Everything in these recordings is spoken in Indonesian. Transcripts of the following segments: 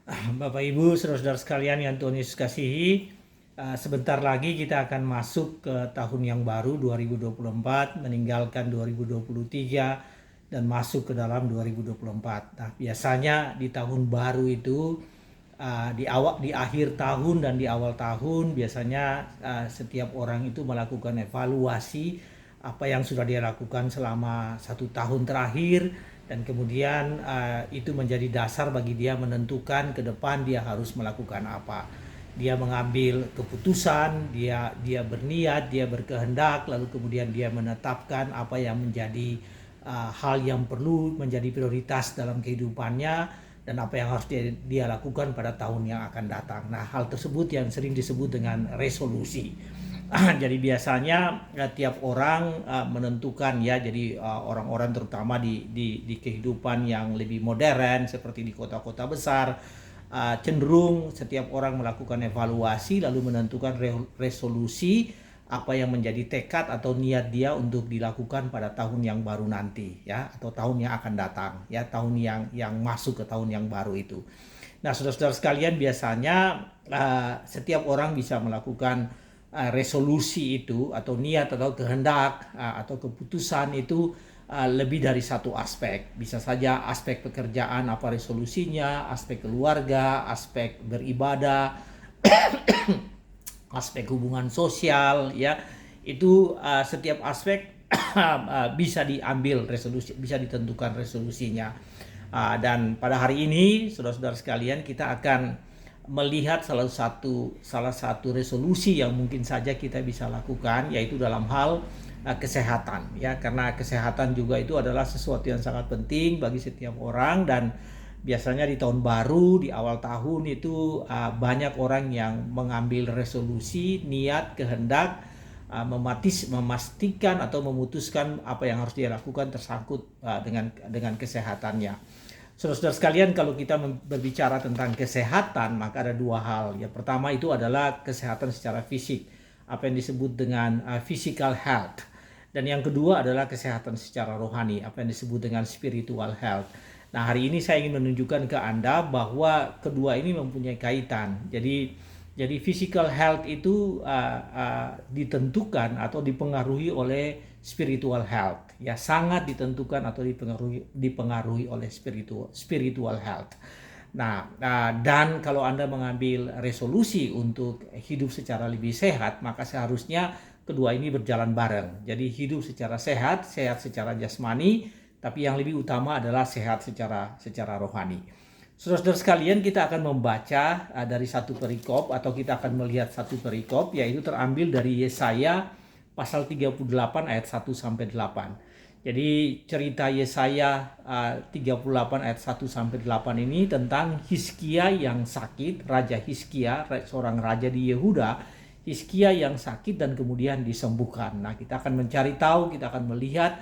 Bapak Ibu, saudara-saudara sekalian yang Tuhan Yesus kasihi, sebentar lagi kita akan masuk ke tahun yang baru 2024, meninggalkan 2023 dan masuk ke dalam 2024. Nah, biasanya di tahun baru itu di akhir tahun dan di awal tahun biasanya setiap orang itu melakukan evaluasi apa yang sudah dia lakukan selama 1 tahun terakhir, dan kemudian itu menjadi dasar bagi dia menentukan ke depan dia harus melakukan apa. Dia mengambil keputusan, dia berniat, dia berkehendak, lalu kemudian dia menetapkan apa yang menjadi hal yang perlu menjadi prioritas dalam kehidupannya dan apa yang harus dia lakukan pada tahun yang akan datang. Nah, hal tersebut yang sering disebut dengan resolusi. Jadi biasanya tiap orang menentukan ya, jadi orang-orang terutama di kehidupan yang lebih modern seperti di kota-kota besar, cenderung setiap orang melakukan evaluasi lalu menentukan resolusi apa yang menjadi tekad atau niat dia untuk dilakukan pada tahun yang baru nanti ya, atau tahun yang akan datang ya, tahun yang masuk ke tahun yang baru itu. Nah, saudara-saudara sekalian, biasanya setiap orang bisa melakukan resolusi itu atau niat atau kehendak atau keputusan itu lebih dari satu aspek. Bisa saja aspek pekerjaan apa resolusinya, aspek keluarga, aspek beribadah, aspek hubungan sosial ya. Itu setiap aspek bisa diambil resolusi, bisa ditentukan resolusinya. Dan pada hari ini saudara-saudara sekalian, kita akan melihat salah satu resolusi yang mungkin saja kita bisa lakukan, yaitu dalam hal kesehatan ya, karena kesehatan juga itu adalah sesuatu yang sangat penting bagi setiap orang. Dan biasanya di tahun baru, di awal tahun itu banyak orang yang mengambil resolusi, niat, kehendak, memastikan atau memutuskan apa yang harus dia lakukan tersangkut dengan kesehatannya. Saudara-saudara sekalian, kalau kita berbicara tentang kesehatan, maka ada dua hal. Yang pertama itu adalah kesehatan secara fisik, apa yang disebut dengan physical health. Dan yang kedua adalah kesehatan secara rohani, apa yang disebut dengan spiritual health. Nah, hari ini saya ingin menunjukkan ke Anda bahwa kedua ini mempunyai kaitan. Jadi physical health itu ditentukan atau dipengaruhi oleh spiritual health. Ya, sangat ditentukan atau dipengaruhi oleh spiritual health. Nah, dan kalau Anda mengambil resolusi untuk hidup secara lebih sehat, maka seharusnya kedua ini berjalan bareng. Jadi hidup secara sehat, sehat secara jasmani, tapi yang lebih utama adalah sehat secara rohani. Saudara-saudara sekalian, kita akan membaca dari satu perikop, atau kita akan melihat satu perikop, yaitu terambil dari Yesaya pasal 38 ayat 1 sampai 8. Jadi cerita Yesaya 38 ayat 1 sampai 8 ini tentang Hizkia yang sakit, Raja Hizkia, seorang raja di Yehuda, Hizkia yang sakit dan kemudian disembuhkan. Nah, kita akan mencari tahu, kita akan melihat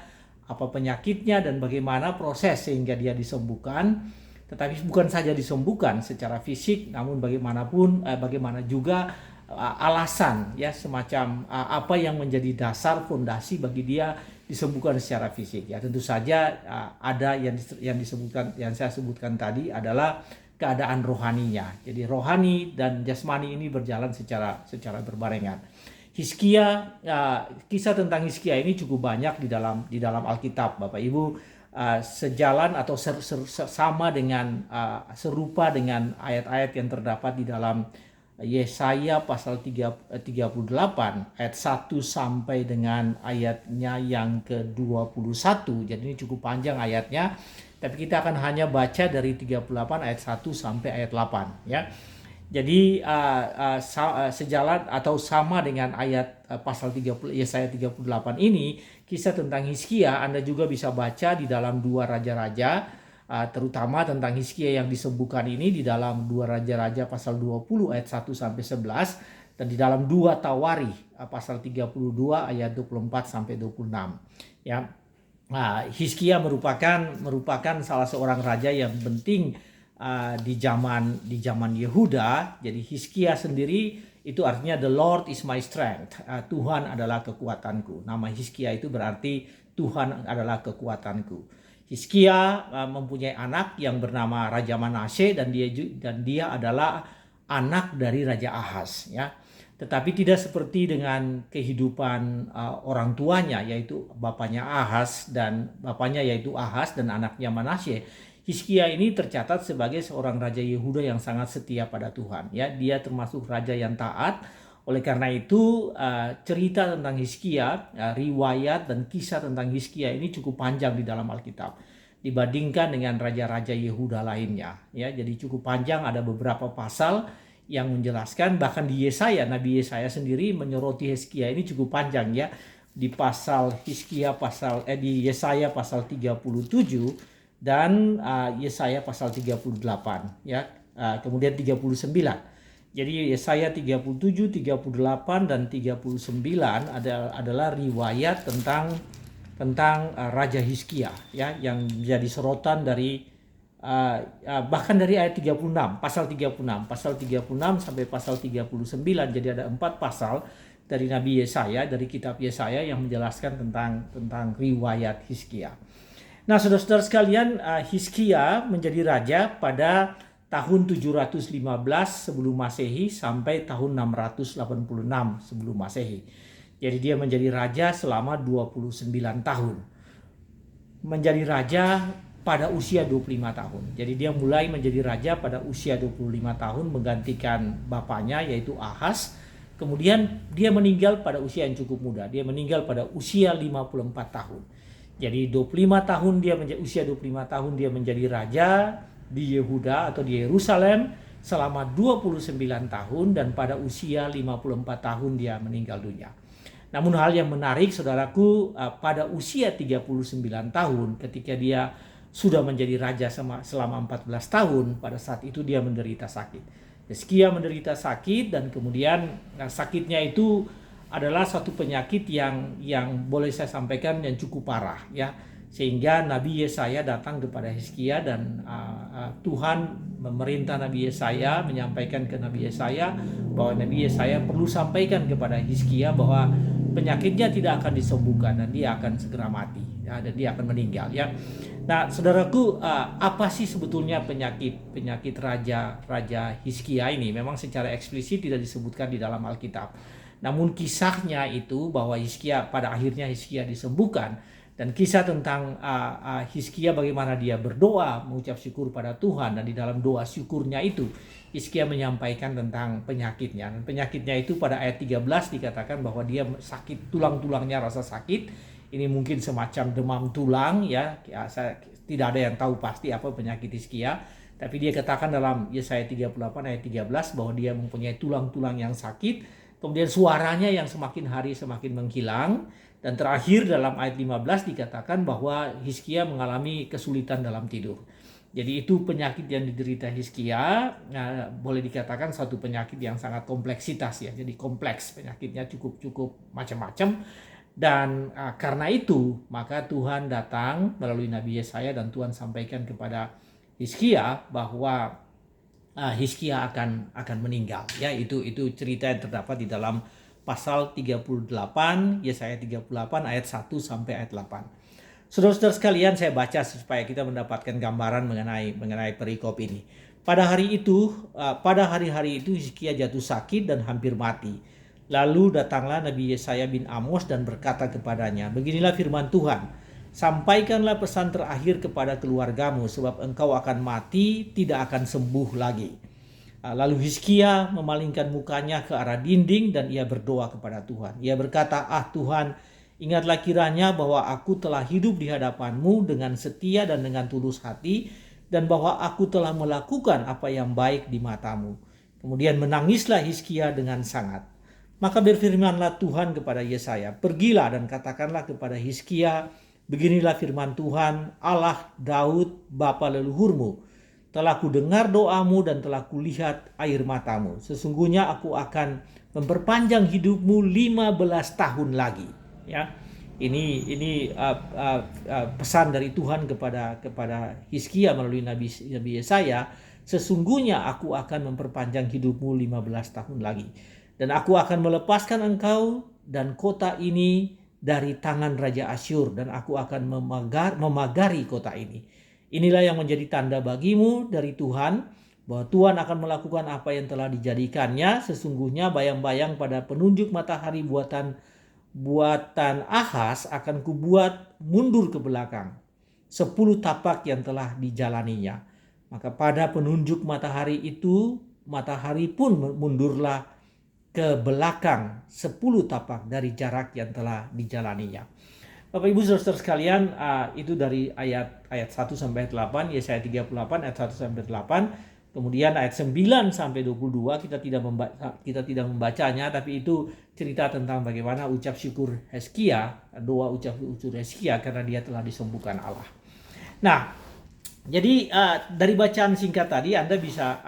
apa penyakitnya dan bagaimana proses sehingga dia disembuhkan. Tetapi bukan saja disembuhkan secara fisik, namun bagaimana juga alasan ya, semacam apa yang menjadi dasar fondasi bagi dia disembuhkan secara fisik ya. Tentu saja ada yang disebutkan, yang saya sebutkan tadi adalah keadaan rohaninya. Jadi rohani dan jasmani ini berjalan secara berbarengan. Hizkia, kisah tentang Hizkia ini cukup banyak di dalam Alkitab, Bapak Ibu. Sejalan atau sama dengan serupa dengan ayat-ayat yang terdapat di dalam Yesaya pasal 38 ayat 1 sampai dengan ayatnya yang ke-21. Jadi ini cukup panjang ayatnya, tapi kita akan hanya baca dari 38 ayat 1 sampai ayat 8 ya. Jadi sejalan atau sama dengan ayat pasal 30 Yesaya 38 ini, kisah tentang Hizkia Anda juga bisa baca di dalam dua raja-raja, terutama tentang Hizkia yang disembuhkan ini di dalam dua raja-raja pasal 20 ayat 1 sampai 11, dan di dalam dua Tawari pasal 32 ayat 24 sampai 26 ya. Hizkia merupakan salah seorang raja yang penting di zaman Yehuda. Jadi Hizkia sendiri itu artinya the Lord is my strength. Tuhan adalah kekuatanku. Nama Hizkia itu berarti Tuhan adalah kekuatanku. Hizkia mempunyai anak yang bernama Raja Manasye, dan dia adalah anak dari Raja Ahaz, ya. Tetapi tidak seperti dengan kehidupan orang tuanya, yaitu bapaknya Ahaz dan anaknya Manasye. Hizkia ini tercatat sebagai seorang raja Yehuda yang sangat setia pada Tuhan, ya. Dia termasuk raja yang taat. Oleh karena itu cerita tentang Hizkia, riwayat dan kisah tentang Hizkia ini cukup panjang di dalam Alkitab dibandingkan dengan raja-raja Yehuda lainnya, ya. Jadi cukup panjang, ada beberapa pasal yang menjelaskan, bahkan di Nabi Yesaya sendiri menyoroti Hizkia ini cukup panjang, ya. Di di Yesaya pasal 37 dan Yesaya pasal 38, ya. Kemudian 39. Jadi Yesaya 37, 38 dan 39 adalah riwayat tentang Raja Hizkia, ya, yang menjadi sorotan dari bahkan dari ayat 36, pasal 36 sampai pasal 39. Jadi ada 4 pasal dari Nabi Yesaya, dari kitab Yesaya, yang menjelaskan tentang riwayat Hizkia. Nah, saudara-saudara sekalian, Hizkia menjadi raja pada tahun 715 sebelum Masehi sampai tahun 686 sebelum Masehi. Jadi dia menjadi raja selama 29 tahun. Menjadi raja pada usia 25 tahun. Jadi dia mulai menjadi raja pada usia 25 tahun menggantikan bapaknya, yaitu Ahaz. Kemudian dia meninggal pada usia yang cukup muda. Dia meninggal pada usia 54 tahun. Jadi 25 tahun usia 25 tahun dia menjadi raja di Yehuda atau di Yerusalem selama 29 tahun, dan pada usia 54 tahun dia meninggal dunia. Namun hal yang menarik, saudaraku, pada usia 39 tahun ketika dia sudah menjadi raja selama 14 tahun, pada saat itu dia menderita sakit. Hizkia menderita sakit, dan kemudian sakitnya itu adalah satu penyakit yang boleh saya sampaikan yang cukup parah, ya. Sehingga Nabi Yesaya datang kepada Hizkia, dan Tuhan memerintah Nabi Yesaya, menyampaikan ke Nabi Yesaya bahwa Nabi Yesaya perlu sampaikan kepada Hizkia bahwa penyakitnya tidak akan disembuhkan dan dia akan segera mati, ya, dan dia akan meninggal, ya. Nah, saudaraku, apa sih sebetulnya penyakit Raja Hizkia ini? Memang secara eksplisit tidak disebutkan di dalam Alkitab. Namun kisahnya itu bahwa pada akhirnya Hizkia disembuhkan. Dan kisah tentang Hizkia bagaimana dia berdoa, mengucap syukur pada Tuhan, dan di dalam doa syukurnya itu Hizkia menyampaikan tentang penyakitnya. Dan penyakitnya itu pada ayat 13 dikatakan bahwa dia sakit, tulang-tulangnya rasa sakit. Ini mungkin semacam demam tulang, ya. Tidak ada yang tahu pasti apa penyakit Hizkia, tapi dia katakan dalam Yesaya 38 ayat 13 bahwa dia mempunyai tulang-tulang yang sakit. Kemudian suaranya yang semakin hari semakin menghilang. Dan terakhir dalam ayat 15 dikatakan bahwa Hizkia mengalami kesulitan dalam tidur. Jadi itu penyakit yang diderita Hizkia, boleh dikatakan satu penyakit yang sangat kompleksitas, ya. Jadi kompleks, penyakitnya cukup macam-macam. Dan karena itu maka Tuhan datang melalui Nabi Yesaya, dan Tuhan sampaikan kepada Hizkia bahwa Hizkia akan meninggal, ya. Itu cerita yang terdapat di dalam pasal 38, Yesaya 38 ayat 1 sampai ayat 8. Saudara-saudara sekalian, saya baca supaya kita mendapatkan gambaran mengenai perikop ini. Pada hari-hari itu Hizkia jatuh sakit dan hampir mati. Lalu datanglah Nabi Yesaya bin Amos dan berkata kepadanya, "Beginilah firman Tuhan, sampaikanlah pesan terakhir kepada keluargamu, sebab engkau akan mati, tidak akan sembuh lagi." Lalu Hizkia memalingkan mukanya ke arah dinding dan ia berdoa kepada Tuhan. Ia berkata, Tuhan, ingatlah kiranya bahwa aku telah hidup di hadapan-Mu dengan setia dan dengan tulus hati, dan bahwa aku telah melakukan apa yang baik di mata-Mu." Kemudian menangislah Hizkia dengan sangat. Maka berfirmanlah Tuhan kepada Yesaya, "Pergilah dan katakanlah kepada Hizkia, beginilah firman Tuhan, Allah Daud bapa leluhurmu. Telah kudengar doamu dan telah kulihat air matamu. Sesungguhnya aku akan memperpanjang hidupmu 15 tahun lagi." Ya, ini pesan dari Tuhan kepada Hizkia melalui Nabi Yesaya. Sesungguhnya aku akan memperpanjang hidupmu 15 tahun lagi. Dan aku akan melepaskan engkau dan kota ini dari tangan Raja Asyur dan aku akan memagari kota ini. Inilah yang menjadi tanda bagimu dari Tuhan, bahwa Tuhan akan melakukan apa yang telah dijadikannya. Sesungguhnya bayang-bayang pada penunjuk matahari buatan Ahaz akan kubuat mundur ke belakang 10 tapak yang telah dijalaninya. Maka pada penunjuk matahari itu, matahari pun mundurlah ke belakang 10 tapak dari jarak yang telah dijalaninya. Bapak Ibu Saudara sekalian, itu dari ayat 1 sampai 8, Yesaya 38 ayat 1 sampai 8. Kemudian ayat 9 sampai 22 kita tidak membacanya, tapi itu cerita tentang bagaimana ucap syukur Hizkia, doa ucap syukur Hizkia karena dia telah disembuhkan Allah. Nah, jadi dari bacaan singkat tadi Anda bisa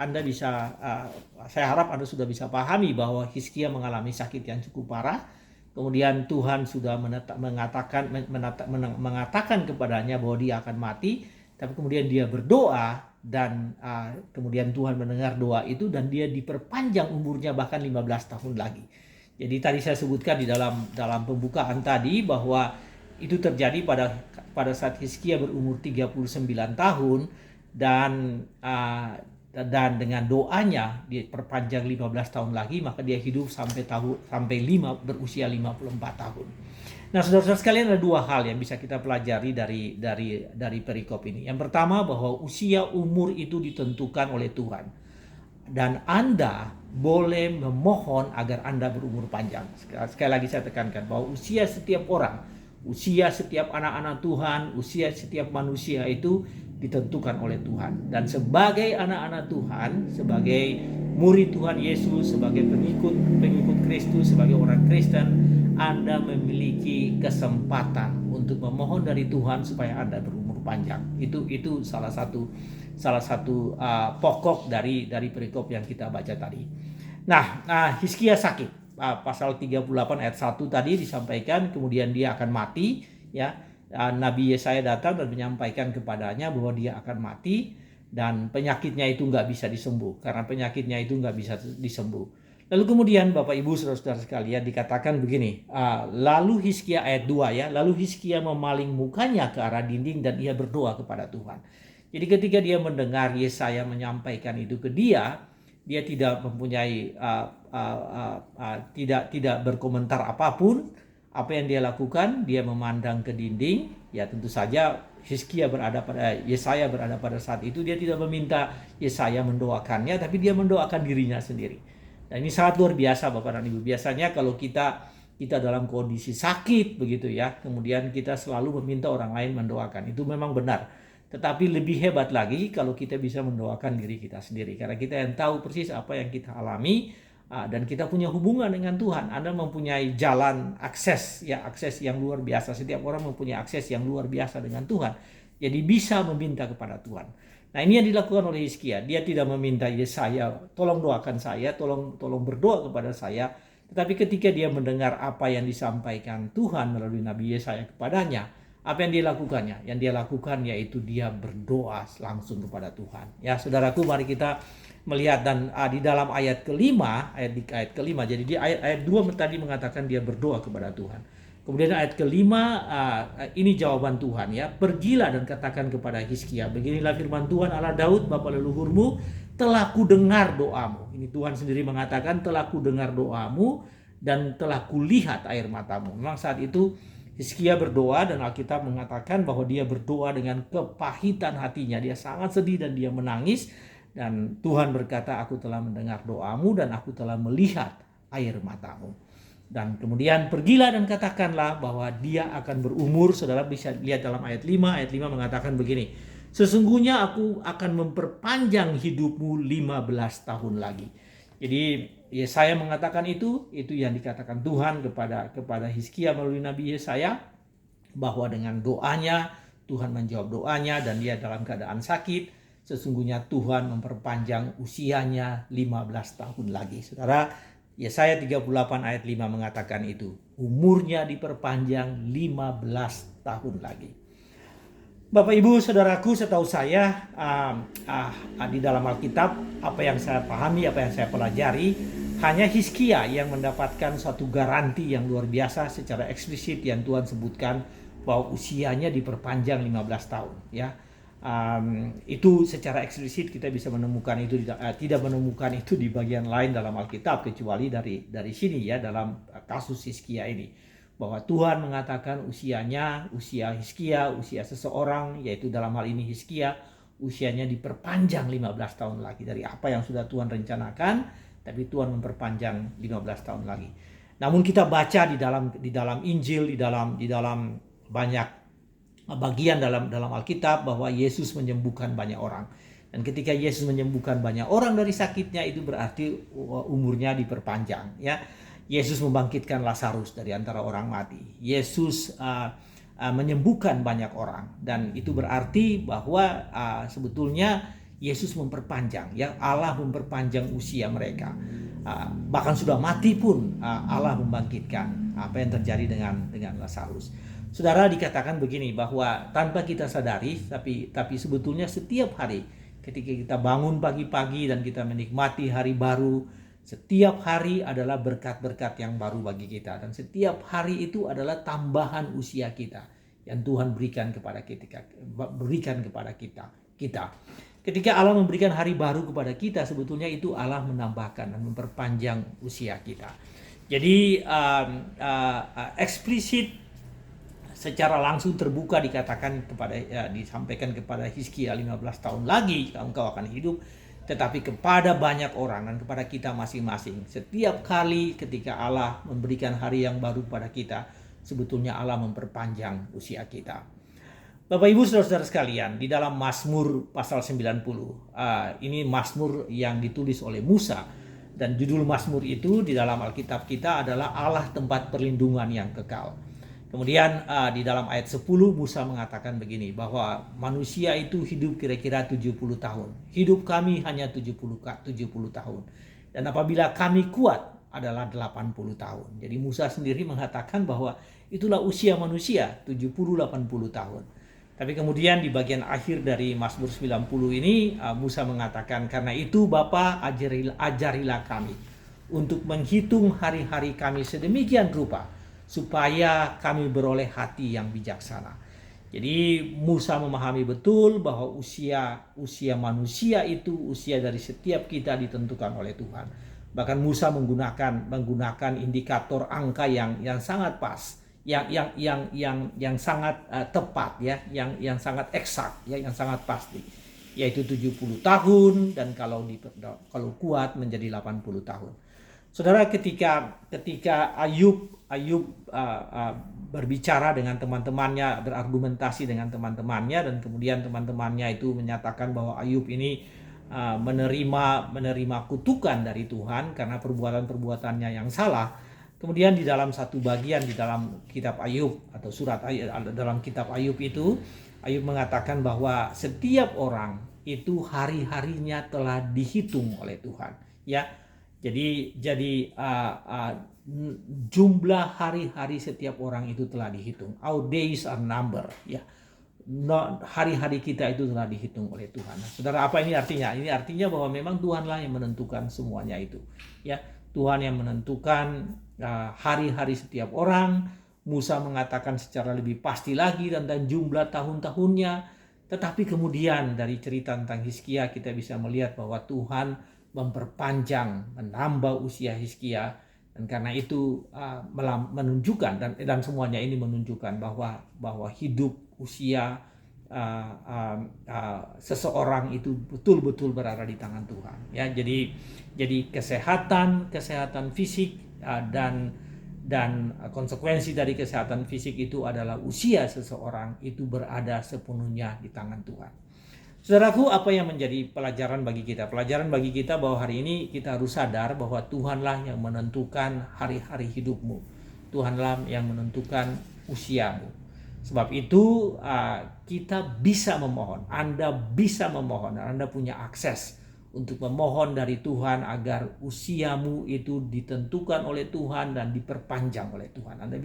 saya harap Anda sudah bisa pahami bahwa Hizkia mengalami sakit yang cukup parah. Kemudian Tuhan sudah mengatakan kepadanya bahwa dia akan mati, tapi kemudian dia berdoa dan kemudian Tuhan mendengar doa itu dan dia diperpanjang umurnya bahkan 15 tahun lagi. Jadi tadi saya sebutkan di dalam pembukaan tadi bahwa itu terjadi pada saat Hizkia berumur 39 tahun dan dengan doanya diperpanjang 15 tahun lagi, maka dia hidup berusia 54 tahun. Nah, saudara-saudara sekalian, ada dua hal yang bisa kita pelajari dari perikop ini. Yang pertama, bahwa usia umur itu ditentukan oleh Tuhan. Dan Anda boleh memohon agar Anda berumur panjang. Sekali lagi saya tekankan bahwa usia setiap orang, usia setiap anak-anak Tuhan, usia setiap manusia itu ditentukan oleh Tuhan. Dan sebagai anak-anak Tuhan, sebagai murid Tuhan Yesus, sebagai pengikut Kristus, sebagai orang Kristen, Anda memiliki kesempatan untuk memohon dari Tuhan supaya Anda berumur panjang. Itu salah satu pokok dari perikop yang kita baca tadi. Nah, Hizkia sakit. Pasal 38 ayat 1 tadi disampaikan, kemudian dia akan mati, ya. Nabi Yesaya datang dan menyampaikan kepadanya bahwa dia akan mati dan penyakitnya itu nggak bisa disembuh, karena penyakitnya itu nggak bisa disembuh. Lalu kemudian Bapak Ibu Saudara-saudara sekalian dikatakan begini, lalu Hizkia ayat 2 ya, lalu Hizkia memaling mukanya ke arah dinding dan ia berdoa kepada Tuhan. Jadi ketika dia mendengar Yesaya menyampaikan itu ke dia tidak mempunyai tidak berkomentar apapun. Apa yang dia lakukan, dia memandang ke dinding. Ya tentu saja Yesaya berada pada saat itu, dia tidak meminta Yesaya mendoakannya, tapi dia mendoakan dirinya sendiri. Dan ini sangat luar biasa Bapak dan Ibu. Biasanya kalau kita dalam kondisi sakit begitu ya, kemudian kita selalu meminta orang lain mendoakan. Itu memang benar. Tetapi lebih hebat lagi kalau kita bisa mendoakan diri kita sendiri. Karena kita yang tahu persis apa yang kita alami dan kita punya hubungan dengan Tuhan. Anda mempunyai jalan akses yang luar biasa. Setiap orang mempunyai akses yang luar biasa dengan Tuhan. Jadi bisa meminta kepada Tuhan. Nah, ini yang dilakukan oleh Hizkia. Dia tidak meminta Yesaya, tolong doakan saya, tolong berdoa kepada saya. Tetapi ketika dia mendengar apa yang disampaikan Tuhan melalui Nabi Yesaya kepadanya, apa yang dia lakukannya? Yang dia lakukan yaitu dia berdoa langsung kepada Tuhan. Ya, saudaraku, mari kita melihat dan di dalam ayat kelima, jadi di ayat 2 tadi mengatakan dia berdoa kepada Tuhan. Kemudian ayat kelima, ini jawaban Tuhan ya. Pergilah dan katakan kepada Hizkia, beginilah firman Tuhan Allah Daud bapa leluhurmu, telah kudengar doamu. Ini Tuhan sendiri mengatakan, telah kudengar doamu dan telah kulihat air matamu. Memang saat itu Hizkia berdoa dan Alkitab mengatakan bahwa dia berdoa dengan kepahitan hatinya. Dia sangat sedih dan dia menangis. Dan Tuhan berkata, aku telah mendengar doamu dan aku telah melihat air matamu. Dan kemudian pergilah dan katakanlah bahwa dia akan berumur. Saudara bisa lihat dalam ayat 5. Ayat 5 mengatakan begini, sesungguhnya aku akan memperpanjang hidupmu 15 tahun lagi. Jadi Yesaya mengatakan itu yang dikatakan Tuhan kepada Hizkia melalui Nabi Yesaya, bahwa dengan doanya Tuhan menjawab doanya dan dia dalam keadaan sakit. Sesungguhnya Tuhan memperpanjang usianya 15 tahun lagi. Saudara, Yesaya 38 ayat 5 mengatakan itu. Umurnya diperpanjang 15 tahun lagi. Bapak Ibu Saudaraku, setahu saya di dalam Alkitab, apa yang saya pahami, apa yang saya pelajari, Hanya Hizkia yang mendapatkan suatu garansi yang luar biasa secara eksplisit yang Tuhan sebutkan bahwa usianya diperpanjang 15 tahun, ya. Itu secara eksplisit kita bisa menemukan itu, tidak menemukan itu di bagian lain dalam Alkitab kecuali dari sini, ya, dalam kasus Hizkia ini, bahwa Tuhan mengatakan usia Hizkia, usia seseorang, yaitu dalam hal ini Hizkia, usianya diperpanjang 15 tahun lagi dari apa yang sudah Tuhan rencanakan. Tapi Tuhan memperpanjang 15 tahun lagi. Namun kita baca di dalam Injil, di dalam banyak bagian dalam Alkitab bahwa Yesus menyembuhkan banyak orang. Dan ketika Yesus menyembuhkan banyak orang dari sakitnya, itu berarti umurnya diperpanjang, ya. Yesus membangkitkan Lazarus dari antara orang mati. Yesus menyembuhkan banyak orang, dan itu berarti bahwa sebetulnya Yesus memperpanjang, ya, Allah memperpanjang usia mereka. Bahkan sudah mati pun Allah membangkitkan. Apa yang terjadi dengan Lazarus. Saudara, dikatakan begini bahwa tanpa kita sadari, tapi sebetulnya setiap hari ketika kita bangun pagi-pagi dan kita menikmati hari baru, setiap hari adalah berkat-berkat yang baru bagi kita, dan setiap hari itu adalah tambahan usia kita yang Tuhan berikan kepada kita. Ketika Allah memberikan hari baru kepada kita, sebetulnya itu Allah menambahkan dan memperpanjang usia kita. Jadi eksplisit secara langsung terbuka dikatakan disampaikan kepada Hizkia 15 tahun lagi engkau akan hidup, tetapi kepada banyak orang dan kepada kita masing-masing. Setiap kali ketika Allah memberikan hari yang baru kepada kita, sebetulnya Allah memperpanjang usia kita. Bapak Ibu Saudara-saudara sekalian, di dalam Mazmur pasal 90, ini Mazmur yang ditulis oleh Musa, dan judul Mazmur itu di dalam Alkitab kita adalah Allah tempat perlindungan yang kekal. Kemudian di dalam ayat 10 Musa mengatakan begini, bahwa manusia itu hidup kira-kira 70 tahun. Hidup kami hanya 70 tahun. Dan apabila kami kuat adalah 80 tahun. Jadi Musa sendiri mengatakan bahwa itulah usia manusia, 70-80 tahun. Tapi kemudian di bagian akhir dari Mazmur 90 ini Musa mengatakan, karena itu Bapa ajarilah kami untuk menghitung hari-hari kami sedemikian rupa supaya kami beroleh hati yang bijaksana. Jadi Musa memahami betul bahwa usia manusia itu, usia dari setiap kita ditentukan oleh Tuhan. Bahkan Musa menggunakan indikator angka yang sangat pas. Yang sangat tepat, ya, yang sangat eksak, ya, yang sangat pasti, yaitu 70 tahun, dan kalau kuat menjadi 80 tahun. Saudara, ketika Ayub berbicara dengan teman-temannya, berargumentasi dengan teman-temannya, dan kemudian teman-temannya itu menyatakan bahwa Ayub ini menerima kutukan dari Tuhan karena perbuatan-perbuatannya yang salah. Kemudian di dalam satu bagian di dalam kitab Ayub atau surat Ayub, dalam kitab Ayub itu, Ayub mengatakan bahwa setiap orang itu hari-harinya telah dihitung oleh Tuhan, ya. Jadi jumlah hari-hari setiap orang itu telah dihitung. Our days are numbered, ya. Hari-hari kita itu telah dihitung oleh Tuhan. Nah, saudara, apa ini artinya? Ini artinya bahwa memang Tuhanlah yang menentukan semuanya itu, ya. Tuhan yang menentukan hari-hari setiap orang. Musa mengatakan secara lebih pasti lagi tentang jumlah tahun-tahunnya. Tetapi kemudian dari cerita tentang Hizkia kita bisa melihat bahwa Tuhan memperpanjang, menambah usia Hizkia. Dan karena itu menunjukkan dan semuanya ini menunjukkan bahwa hidup usia seseorang itu betul-betul berada di tangan Tuhan, ya. Jadi kesehatan fisik dan konsekuensi dari kesehatan fisik itu adalah usia seseorang itu berada sepenuhnya di tangan Tuhan. Saudaraku, apa yang menjadi pelajaran bagi kita? Pelajaran bagi kita bahwa hari ini kita harus sadar bahwa Tuhanlah yang menentukan hari-hari hidupmu. Tuhanlah yang menentukan usiamu. Sebab itu kita bisa memohon, Anda bisa memohon, Anda punya akses untuk memohon dari Tuhan agar usiamu itu ditentukan oleh Tuhan dan diperpanjang oleh Tuhan. Anda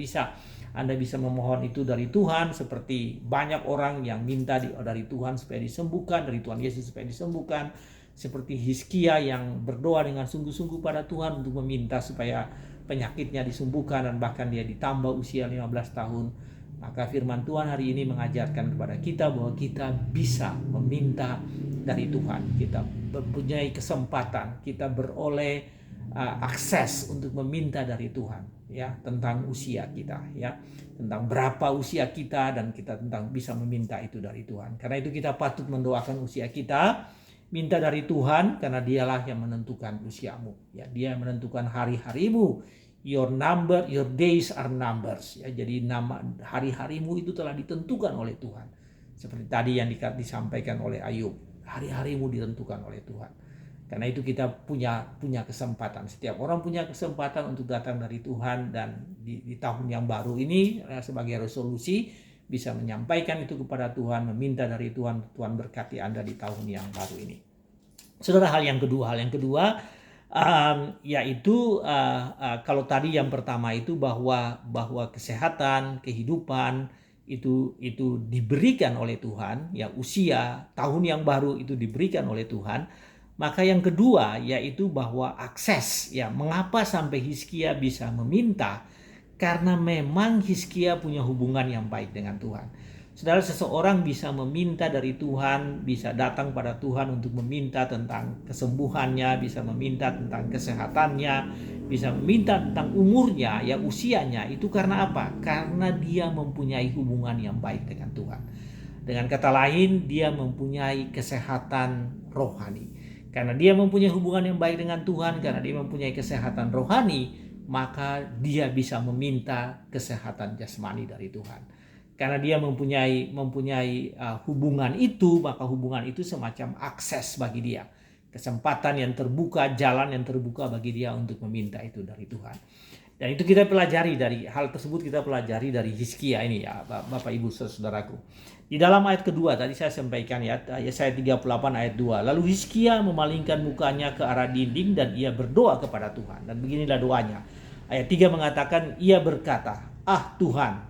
bisa memohon itu dari Tuhan, seperti banyak orang yang minta dari Tuhan supaya disembuhkan, dari Tuhan Yesus supaya disembuhkan. seperti Hizkia yang berdoa dengan sungguh-sungguh pada Tuhan untuk meminta supaya penyakitnya disembuhkan dan bahkan dia ditambah usia 15 tahun. Maka firman Tuhan hari ini mengajarkan kepada kita bahwa kita bisa meminta dari Tuhan. Kita mempunyai kesempatan, kita beroleh akses untuk meminta dari Tuhan, ya, tentang usia kita, ya, tentang berapa usia kita, dan kita tentang bisa meminta itu dari Tuhan. Karena itu kita patut mendoakan usia kita, minta dari Tuhan, karena dialah yang menentukan usiamu, ya, dia yang menentukan hari-harimu. Your days are numbers, ya. Jadi nama hari-harimu itu telah ditentukan oleh Tuhan. Seperti tadi yang disampaikan oleh Ayub, hari-harimu ditentukan oleh Tuhan. Karena itu kita punya kesempatan. Setiap orang punya kesempatan untuk datang dari Tuhan, dan di tahun yang baru ini sebagai resolusi bisa menyampaikan itu kepada Tuhan, meminta dari Tuhan, Tuhan berkati Anda di tahun yang baru ini. Saudara, hal yang kedua yaitu kalau tadi yang pertama itu bahwa kesehatan, kehidupan itu diberikan oleh Tuhan, ya, usia, tahun yang baru itu diberikan oleh Tuhan. Maka yang kedua yaitu bahwa akses, ya, mengapa sampai Hizkia bisa meminta? Karena memang Hizkia punya hubungan yang baik dengan Tuhan. Saudara, seseorang bisa meminta dari Tuhan, bisa datang pada Tuhan untuk meminta tentang kesembuhannya, bisa meminta tentang kesehatannya, bisa meminta tentang umurnya, ya, usianya. Itu karena apa? Karena dia mempunyai hubungan yang baik dengan Tuhan. Dengan kata lain, dia mempunyai kesehatan rohani. Karena dia mempunyai hubungan yang baik dengan Tuhan, karena dia mempunyai kesehatan rohani, maka dia bisa meminta kesehatan jasmani dari Tuhan. Karena dia mempunyai hubungan itu, maka hubungan itu semacam akses bagi dia. Kesempatan yang terbuka, jalan yang terbuka bagi dia untuk meminta itu dari Tuhan. Dan itu kita pelajari hal tersebut kita pelajari dari Hizkia ini, ya, Bapak Ibu Saudaraku. Di dalam ayat kedua tadi saya sampaikan, ya, Yesaya 38 ayat 2. Lalu Hizkia memalingkan mukanya ke arah dinding dan ia berdoa kepada Tuhan. Dan beginilah doanya. Ayat 3 mengatakan, ia berkata, "Ah Tuhan,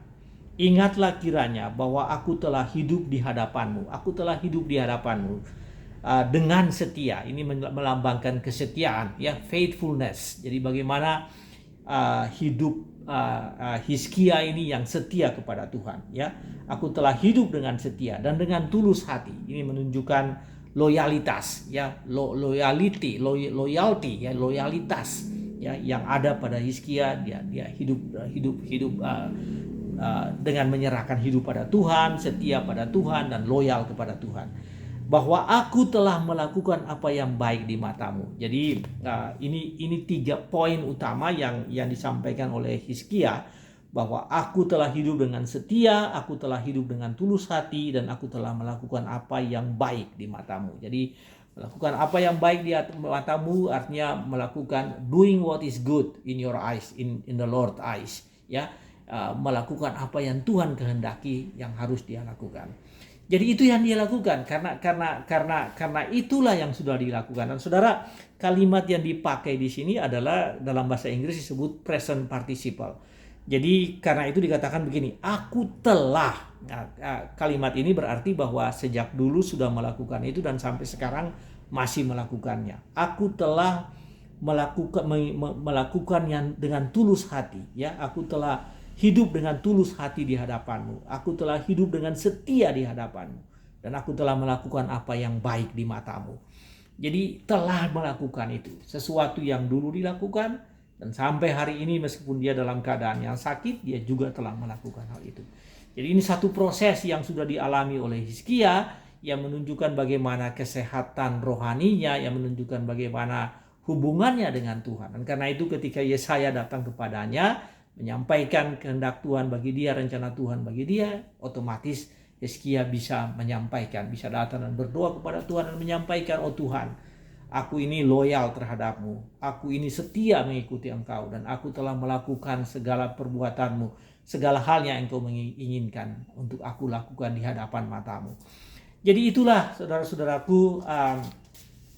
ingatlah kiranya bahwa aku telah hidup di hadapanmu. Aku telah hidup di hadapanmu dengan setia." Ini melambangkan kesetiaan, ya, faithfulness. Jadi bagaimana hidup Hizkia ini yang setia kepada Tuhan, ya. Aku telah hidup dengan setia dan dengan tulus hati. Ini menunjukkan loyalitas, ya, loyalty, ya, loyalitas, ya, yang ada pada Hizkia. Dia hidup dengan menyerahkan hidup pada Tuhan, setia pada Tuhan, dan loyal kepada Tuhan. Bahwa aku telah melakukan apa yang baik di matamu. Jadi ini 3 poin utama yang disampaikan oleh Hizkia, bahwa aku telah hidup dengan setia, aku telah hidup dengan tulus hati, dan aku telah melakukan apa yang baik di matamu. Jadi melakukan apa yang baik di matamu artinya melakukan doing what is good in your eyes, in the Lord's eyes, ya. Melakukan apa yang Tuhan kehendaki yang harus dia lakukan. Jadi itu yang dia lakukan karena itulah yang sudah dilakukan. Dan saudara, kalimat yang dipakai di sini adalah dalam bahasa Inggris disebut present participle. Jadi karena itu dikatakan begini, aku telah. Kalimat ini berarti bahwa sejak dulu sudah melakukan itu dan sampai sekarang masih melakukannya. Aku telah melakukan yang dengan tulus hati, ya. Aku telah hidup dengan tulus hati di hadapanmu. Aku telah hidup dengan setia di hadapanmu. Dan aku telah melakukan apa yang baik di matamu. Jadi telah melakukan itu. Sesuatu yang dulu dilakukan. Dan sampai hari ini meskipun dia dalam keadaan yang sakit, dia juga telah melakukan hal itu. Jadi ini satu proses yang sudah dialami oleh Hizkia, yang menunjukkan bagaimana kesehatan rohaninya, yang menunjukkan bagaimana hubungannya dengan Tuhan. Dan karena itu ketika Yesaya datang kepadanya, menyampaikan kehendak Tuhan bagi dia, rencana Tuhan bagi dia, otomatis Hizkia bisa menyampaikan, bisa datang dan berdoa kepada Tuhan dan menyampaikan, "Oh Tuhan, aku ini loyal terhadap-Mu, aku ini setia mengikuti Engkau, dan aku telah melakukan segala perbuatan-Mu, segala hal yang Engkau menginginkan untuk aku lakukan di hadapan mata-Mu." Jadi itulah saudara-saudaraku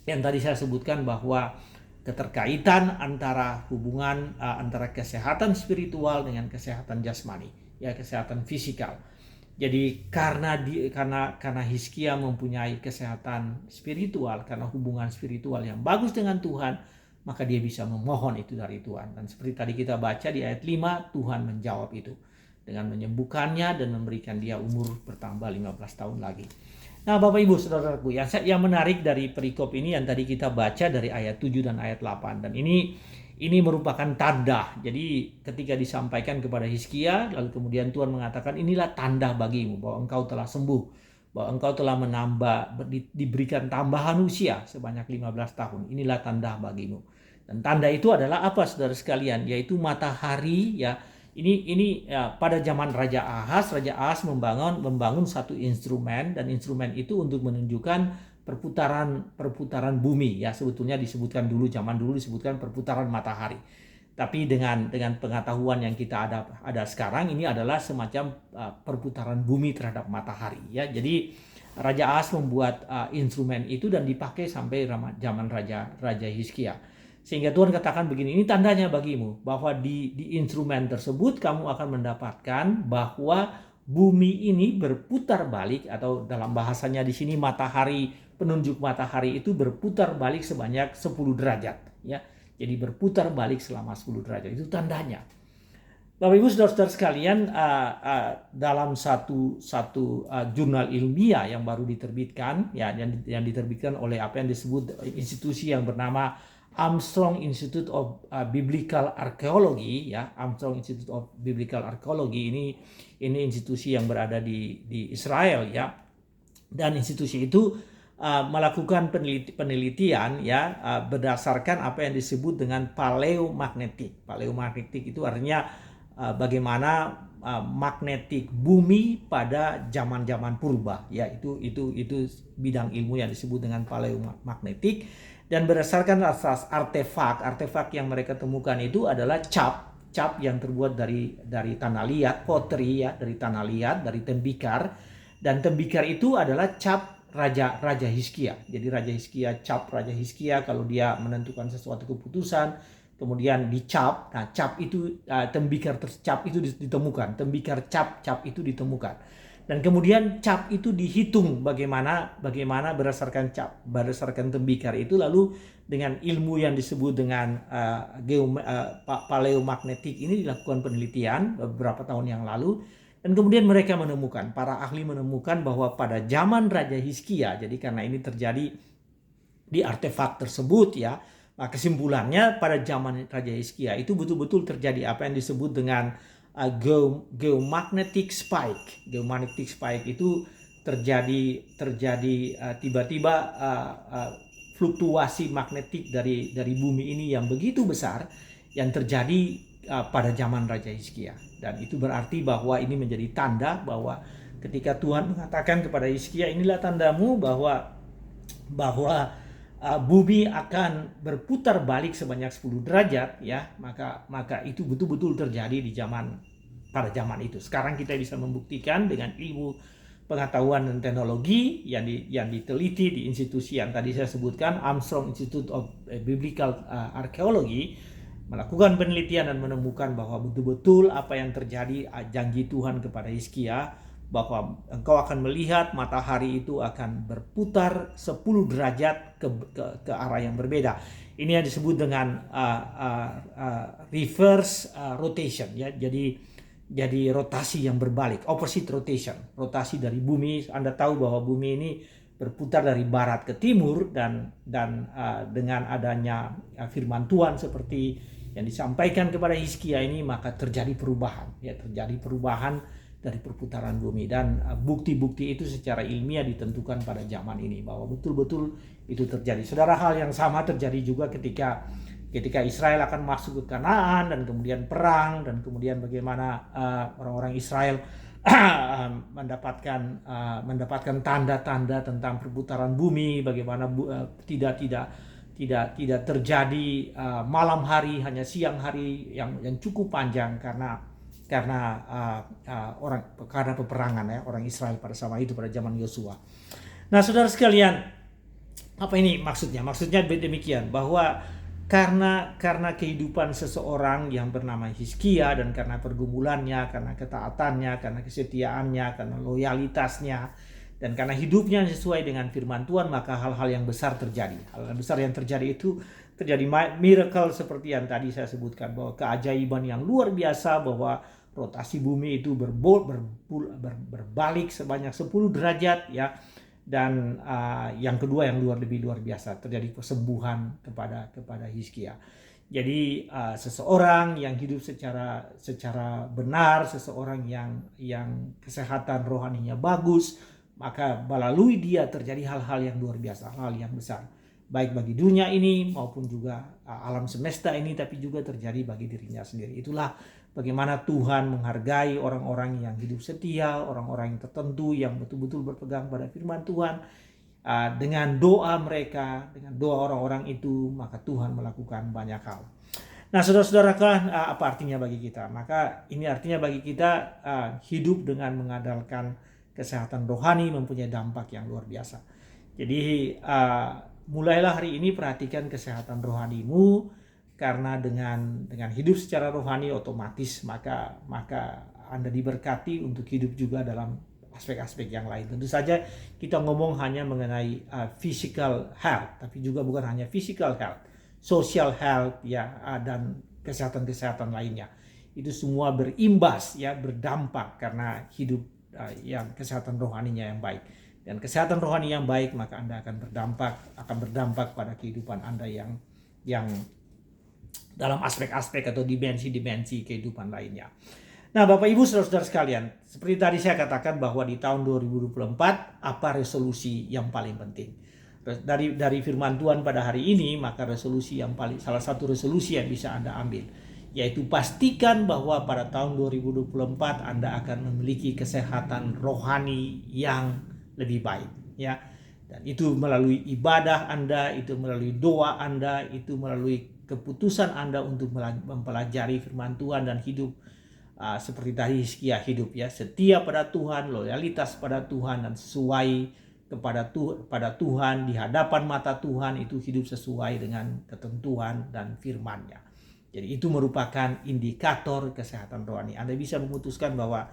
yang tadi saya sebutkan, bahwa keterkaitan antara hubungan antara kesehatan spiritual dengan kesehatan jasmani, ya, kesehatan fisikal. Jadi karena Hizkia mempunyai kesehatan spiritual, karena hubungan spiritual yang bagus dengan Tuhan, maka dia bisa memohon itu dari Tuhan. Dan seperti tadi kita baca di ayat 5, Tuhan menjawab itu dengan menyembuhkannya dan memberikan dia umur bertambah 15 tahun lagi. Nah, Bapak Ibu Saudaraku, yang menarik dari perikop ini yang tadi kita baca dari ayat 7 dan ayat 8, dan ini merupakan tanda. Jadi ketika disampaikan kepada Hizkia, lalu kemudian Tuhan mengatakan, inilah tanda bagimu bahwa engkau telah sembuh, bahwa engkau telah diberikan tambahan usia sebanyak 15 tahun. Inilah tanda bagimu. Dan tanda itu adalah apa, saudara sekalian? Yaitu matahari, ya. Ini ya, pada zaman Raja Ahaz membangun satu instrumen, dan instrumen itu untuk menunjukkan perputaran bumi, ya. Sebetulnya zaman dulu disebutkan perputaran matahari. Tapi dengan pengetahuan yang kita ada sekarang, ini adalah semacam perputaran bumi terhadap matahari, ya. Jadi Raja Ahaz membuat instrumen itu dan dipakai sampai zaman Raja Hizkia. Sehingga Tuhan katakan begini, ini tandanya bagimu, bahwa di instrumen tersebut kamu akan mendapatkan bahwa bumi ini berputar balik, atau dalam bahasanya di sini matahari, penunjuk matahari itu berputar balik sebanyak 10 derajat, ya. Jadi berputar balik selama 10 derajat, itu tandanya. Bapak Ibu Saudara-saudara sekalian, dalam satu jurnal ilmiah yang baru diterbitkan, ya, yang diterbitkan oleh apa yang disebut institusi yang bernama Armstrong Institute of Biblical Archaeology, ya. Armstrong Institute of Biblical Archaeology ini institusi yang berada di Israel, ya. Dan institusi itu melakukan penelitian, ya, berdasarkan apa yang disebut dengan paleomagnetik. Paleomagnetik itu artinya bagaimana magnetik bumi pada zaman-zaman purba, ya. Itu bidang ilmu yang disebut dengan paleomagnetik. Dan berdasarkan artefak yang mereka temukan itu adalah cap yang terbuat dari tanah liat, pottery, ya, dari tanah liat, dari tembikar. Dan tembikar itu adalah cap Raja Hizkia. Jadi cap Raja Hizkia kalau dia menentukan sesuatu keputusan, kemudian dicap. Nah, cap itu tembikar cap itu ditemukan, tembikar cap itu ditemukan. Dan kemudian cap itu dihitung bagaimana berdasarkan tembikar itu, lalu dengan ilmu yang disebut dengan paleomagnetik ini dilakukan penelitian beberapa tahun yang lalu, dan kemudian para ahli menemukan bahwa pada zaman Raja Hizkia, jadi karena ini terjadi di artefak tersebut, ya, maka kesimpulannya pada zaman Raja Hizkia itu betul-betul terjadi apa yang disebut dengan geomagnetic spike. Geomagnetic spike itu terjadi tiba-tiba fluktuasi magnetik dari bumi ini yang begitu besar yang terjadi pada zaman Raja Hizkia. Dan itu berarti bahwa ini menjadi tanda bahwa ketika Tuhan mengatakan kepada Hizkia, inilah tandamu bahwa bumi akan berputar balik sebanyak 10 derajat, ya, maka itu betul-betul terjadi pada zaman itu. Sekarang kita bisa membuktikan dengan ilmu pengetahuan dan teknologi yang diteliti di institusi yang tadi saya sebutkan, Armstrong Institute of Biblical Archaeology, melakukan penelitian dan menemukan bahwa betul-betul apa yang terjadi, janji Tuhan kepada Hizkia, bahwa engkau akan melihat matahari itu akan berputar 10 derajat ke arah yang berbeda. Ini yang disebut dengan reverse rotation, ya. Jadi rotasi yang berbalik, opposite rotation, rotasi dari bumi. Anda tahu bahwa bumi ini berputar dari barat ke timur, dan dengan adanya firman Tuhan seperti yang disampaikan kepada Hizkia ini, maka terjadi perubahan dari perputaran bumi. Dan bukti-bukti itu secara ilmiah ditentukan pada zaman ini bahwa betul-betul itu terjadi. Saudara, hal yang sama terjadi juga ketika Israel akan masuk ke Kanaan dan kemudian perang, dan kemudian bagaimana orang-orang Israel mendapatkan tanda-tanda tentang perputaran bumi, bagaimana tidak terjadi malam hari, hanya siang hari yang cukup panjang karena peperangan, ya, orang Israel pada zaman Yosua. Nah, saudara sekalian, apa ini maksudnya? Maksudnya demikian, bahwa karena kehidupan seseorang yang bernama Hizkia, dan karena pergumulannya, karena ketaatannya, karena kesetiaannya, karena loyalitasnya, dan karena hidupnya sesuai dengan firman Tuhan, maka hal-hal yang besar terjadi. Hal-hal besar yang terjadi itu terjadi miracle seperti yang tadi saya sebutkan, bahwa keajaiban yang luar biasa, bahwa rotasi bumi itu berbalik sebanyak 10 derajat ya. Dan yang kedua yang lebih luar biasa, terjadi kesembuhan kepada Hizkia. Jadi seseorang yang hidup secara benar, seseorang yang kesehatan rohaninya bagus, maka melalui dia terjadi hal-hal yang luar biasa, hal yang besar, baik bagi dunia ini maupun juga alam semesta ini, tapi juga terjadi bagi dirinya sendiri. Itulah bagaimana Tuhan menghargai orang-orang yang hidup setia, orang-orang yang tertentu yang betul-betul berpegang pada firman Tuhan. Dengan doa mereka, dengan doa orang-orang itu, maka Tuhan melakukan banyak hal. Nah, saudara-saudara, apa artinya bagi kita? Maka ini artinya bagi kita hidup dengan mengandalkan kesehatan rohani mempunyai dampak yang luar biasa. Jadi mulailah hari ini perhatikan kesehatan rohanimu, karena dengan hidup secara rohani otomatis maka Anda diberkati untuk hidup juga dalam aspek-aspek yang lain. Tentu saja kita ngomong hanya mengenai physical health, tapi juga bukan hanya physical health, social health ya, dan kesehatan lainnya. Itu semua berimbas ya, berdampak karena hidup yang kesehatan rohaninya yang baik. Dan kesehatan rohani yang baik, maka Anda akan berdampak pada kehidupan Anda yang dalam aspek-aspek atau dimensi-dimensi kehidupan lainnya. Nah, Bapak Ibu saudara-saudara sekalian, seperti tadi saya katakan bahwa di tahun 2024 apa resolusi yang paling penting? Dari firman Tuhan pada hari ini, maka salah satu resolusi yang bisa Anda ambil, yaitu pastikan bahwa pada tahun 2024 Anda akan memiliki kesehatan rohani yang lebih baik ya. Dan itu melalui ibadah Anda, itu melalui doa Anda, itu melalui keputusan Anda untuk mempelajari firman Tuhan dan hidup seperti tadi Hizkia hidup ya, setia pada Tuhan, loyalitas pada Tuhan, dan sesuai pada Tuhan, di hadapan mata Tuhan, itu hidup sesuai dengan ketentuan dan firman-Nya. Jadi itu merupakan indikator kesehatan rohani. Anda bisa memutuskan bahwa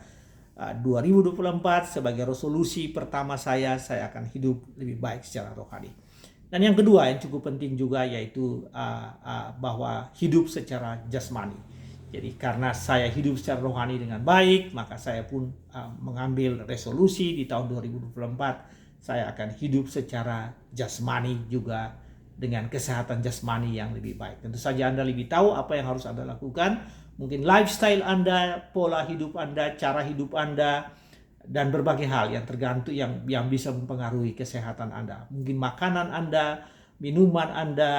2024 sebagai resolusi pertama saya akan hidup lebih baik secara rohani. Dan yang kedua yang cukup penting juga, yaitu bahwa hidup secara jasmani. Jadi karena saya hidup secara rohani dengan baik, maka saya pun mengambil resolusi di tahun 2024 saya akan hidup secara jasmani juga, dengan kesehatan jasmani yang lebih baik. Tentu saja Anda lebih tahu apa yang harus Anda lakukan. Mungkin lifestyle Anda, pola hidup Anda, cara hidup Anda, dan berbagai hal yang tergantung yang bisa mempengaruhi kesehatan Anda. Mungkin makanan Anda, minuman Anda,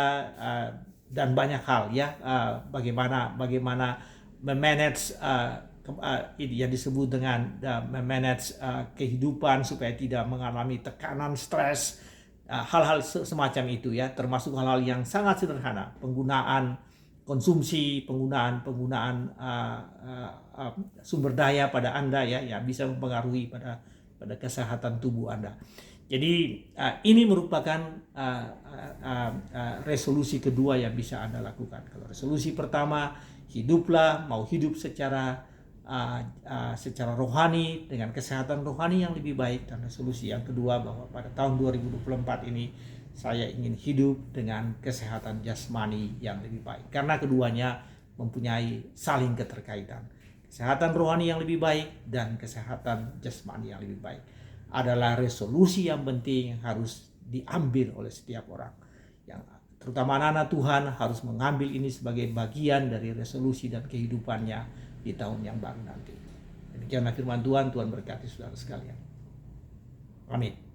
dan banyak hal ya. Bagaimana memanage yang disebut dengan memanage kehidupan supaya tidak mengalami tekanan, stres, hal-hal semacam itu ya, termasuk hal-hal yang sangat sederhana, penggunaan sumber daya pada Anda ya bisa mempengaruhi pada kesehatan tubuh Anda. Jadi ini merupakan resolusi kedua yang bisa Anda lakukan. Kalau resolusi pertama, mau hidup secara rohani dengan kesehatan rohani yang lebih baik, dan resolusi yang kedua bahwa pada tahun 2024 ini saya ingin hidup dengan kesehatan jasmani yang lebih baik, karena keduanya mempunyai saling keterkaitan. Kesehatan rohani yang lebih baik dan kesehatan jasmani yang lebih baik adalah resolusi yang penting yang harus diambil oleh setiap orang, yang terutama anak-anak Tuhan harus mengambil ini sebagai bagian dari resolusi dan kehidupannya di tahun yang baru nanti. Demikianlah firman Tuhan. Tuhan berkati saudara sekalian. Amin.